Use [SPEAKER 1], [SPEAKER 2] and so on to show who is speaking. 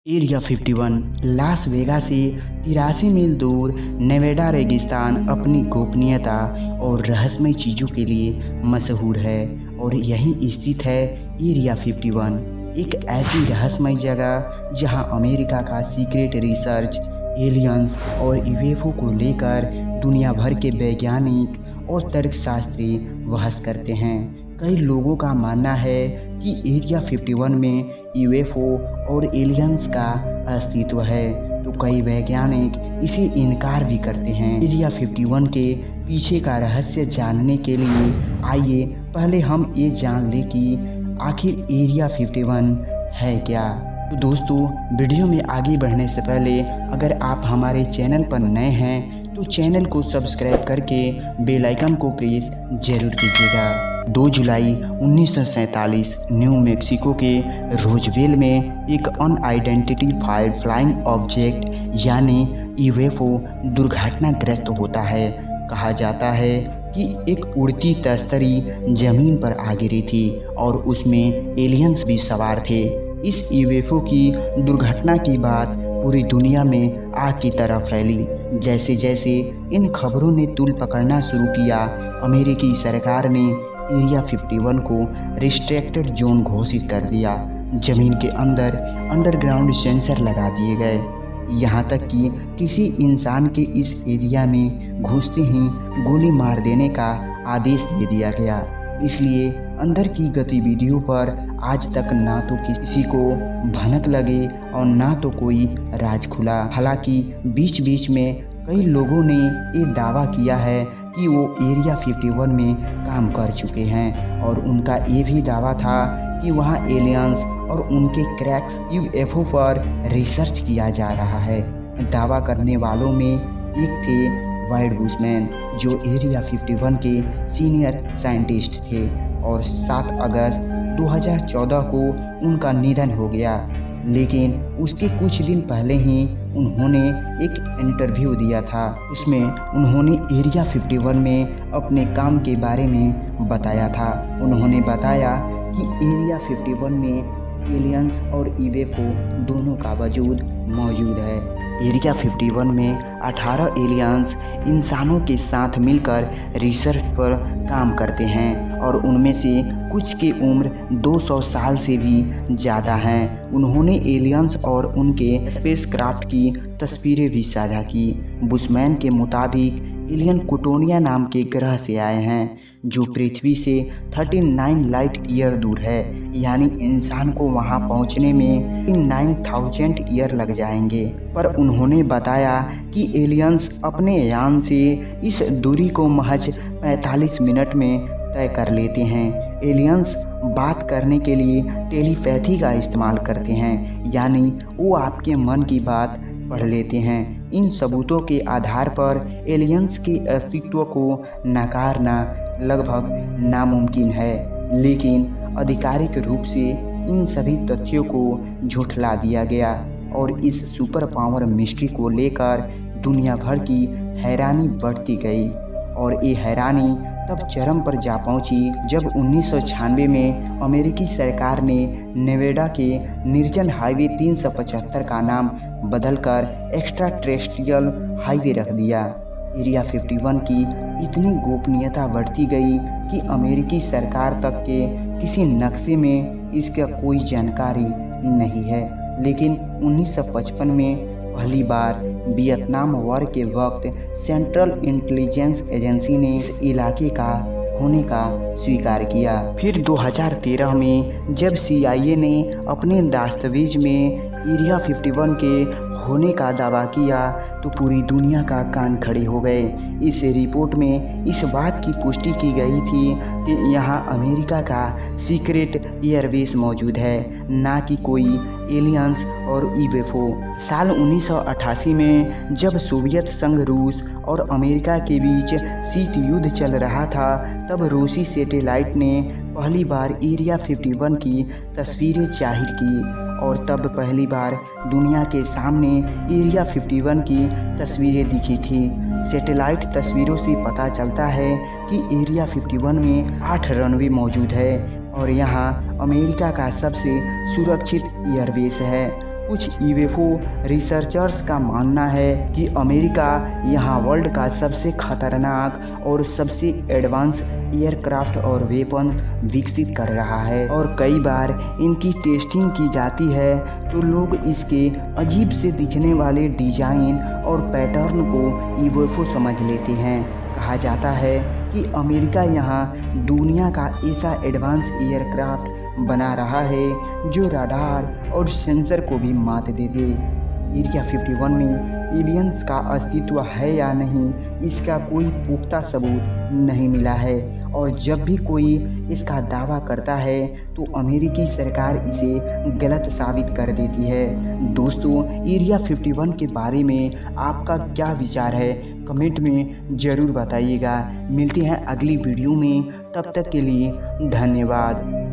[SPEAKER 1] Area 51 Las Vegas से 83 मील दूर Nevada रेगिस्तान अपनी गोपनीयता और रहस्यमय चीज़ों के लिए मशहूर है और यहीं स्थित है एरिया 51, एक ऐसी रहस्यमय जगह जहां अमेरिका का सीक्रेट रिसर्च, एलियंस और यूएफओ को लेकर दुनिया भर के वैज्ञानिक और तर्कशास्त्री बहस करते हैं। कई लोगों का मानना है कि एरिया 51 में यूएफओ और एलियंस का अस्तित्व है, तो कई वैज्ञानिक इसे इनकार भी करते हैं। एरिया 51 के पीछे का रहस्य जानने के लिए आइए पहले हम ये जान लें कि आखिर एरिया 51 है क्या। तो दोस्तों, वीडियो में आगे बढ़ने से पहले अगर आप हमारे चैनल पर नए हैं तो चैनल को सब्सक्राइब करके बेल आइकन को प्रेस जरूर कीजिएगा। 2 जुलाई 1947 न्यू मैक्सिको के रोजवेल में एक अनआइडेंटिफाइड फ्लाइंग ऑब्जेक्ट यानी यूएफओ दुर्घटनाग्रस्त होता है। कहा जाता है कि एक उड़ती तस्तरी जमीन पर आ गिरी थी और उसमें एलियंस भी सवार थे। इस यूएफओ की दुर्घटना की बात पूरी दुनिया में आग की तरह फैली। जैसे जैसे इन खबरों ने तूल पकड़ना शुरू किया, अमेरिकी सरकार ने एरिया 51 को रिस्ट्रिक्टेड जोन घोषित कर दिया। जमीन के अंदर अंडरग्राउंड सेंसर लगा दिए गए, यहाँ तक कि किसी इंसान के इस एरिया में घुसते ही गोली मार देने का आदेश दे दिया गया। इसलिए अंदर की गतिविधियों पर आज तक ना तो किसी को भनक लगे और ना तो कोई राज खुला। हालांकि बीच बीच में कई लोगों ने ये दावा किया है कि वो एरिया 51 में काम कर चुके हैं और उनका ये भी दावा था कि वहाँ एलियंस और उनके क्रैक्स यूएफओ पर रिसर्च किया जा रहा है। दावा करने वालों में एक थे वाइड बुशमैन, जो एरिया 51 के सीनियर साइंटिस्ट थे और 7 अगस्त 2014 को उनका निधन हो गया। लेकिन उसके कुछ दिन पहले ही उन्होंने एक इंटरव्यू दिया था। उसमें उन्होंने एरिया 51 में अपने काम के बारे में बताया था। उन्होंने बताया कि एरिया 51 में एलियंस और यूएफओ दोनों का वजूद मौजूद है। एरिया 51 में 18 एलियंस इंसानों के साथ मिलकर रिसर्च पर काम करते हैं और उनमें से कुछ की उम्र 200 साल से भी ज़्यादा हैं। उन्होंने एलियंस और उनके स्पेसक्राफ्ट की तस्वीरें भी साझा की। बुशमैन के मुताबिक एलियन कोटोनिया नाम के ग्रह से आए हैं, जो पृथ्वी से 39 लाइट ईयर दूर है, यानी इंसान को वहां पहुंचने में 9,000 ईयर लग जाएंगे। पर उन्होंने बताया कि एलियंस अपने यान से इस दूरी को महज 45 मिनट में तय कर लेते हैं। एलियंस बात करने के लिए टेलीपैथी का इस्तेमाल करते हैं, यानी वो आपके मन की बात पढ़ लेते हैं। इन सबूतों के आधार पर एलियंस के अस्तित्व को नकारना लगभग नामुमकिन है, लेकिन आधिकारिक रूप से इन सभी तथ्यों को झुठला दिया गया और इस सुपर पावर मिस्ट्री को लेकर दुनिया भर की हैरानी बढ़ती गई। और ये हैरानी तब चरम पर जा पहुंची जब 1996 में अमेरिकी सरकार ने नेवाडा के निर्जन हाईवे 375 का नाम बदलकर एक्स्ट्रा टेरेस्ट्रियल हाईवे रख दिया। एरिया 51 की इतनी गोपनीयता बढ़ती गई कि अमेरिकी सरकार तक के किसी नक्शे में इसका कोई जानकारी नहीं है। लेकिन 1955 में पहली बार वियतनाम वॉर के वक्त सेंट्रल इंटेलिजेंस एजेंसी ने इस इलाके का होने का स्वीकार किया। फिर 2013 में जब CIA ने अपने दस्तावेज में एरिया 51 के होने का दावा किया तो पूरी दुनिया का कान खड़े हो गए। इस रिपोर्ट में इस बात की पुष्टि की गई थी कि यहाँ अमेरिका का सीक्रेट एयरबेस मौजूद है, ना कि कोई एलियंस और यूएफओ। साल 1988 में जब सोवियत संघ, रूस और अमेरिका के बीच शीत युद्ध चल रहा था, तब रूसी सैटेलाइट ने पहली बार एरिया 51 की तस्वीरें जाहिर की और तब पहली बार दुनिया के सामने एरिया 51 की तस्वीरें दिखी थी। सैटेलाइट तस्वीरों से पता चलता है कि एरिया 51 में 8 रनवे मौजूद है और यहाँ अमेरिका का सबसे सुरक्षित एयरबेस है। कुछ यूएफओ रिसर्चर्स का मानना है कि अमेरिका यहाँ वर्ल्ड का सबसे खतरनाक और सबसे एडवांस एयरक्राफ्ट और वेपन विकसित कर रहा है और कई बार इनकी टेस्टिंग की जाती है तो लोग इसके अजीब से दिखने वाले डिजाइन और पैटर्न को यूएफओ समझ लेते हैं। कहा जाता है कि अमेरिका यहाँ दुनिया का ऐसा एडवांस एयरक्राफ्ट बना रहा है जो रडार और सेंसर को भी मात दे दे। एरिया 51 में एलियंस का अस्तित्व है या नहीं, इसका कोई पुख्ता सबूत नहीं मिला है और जब भी कोई इसका दावा करता है तो अमेरिकी सरकार इसे गलत साबित कर देती है। दोस्तों, एरिया 51 के बारे में आपका क्या विचार है, कमेंट में ज़रूर बताइएगा। मिलते हैं अगली वीडियो में, तब तक के लिए धन्यवाद।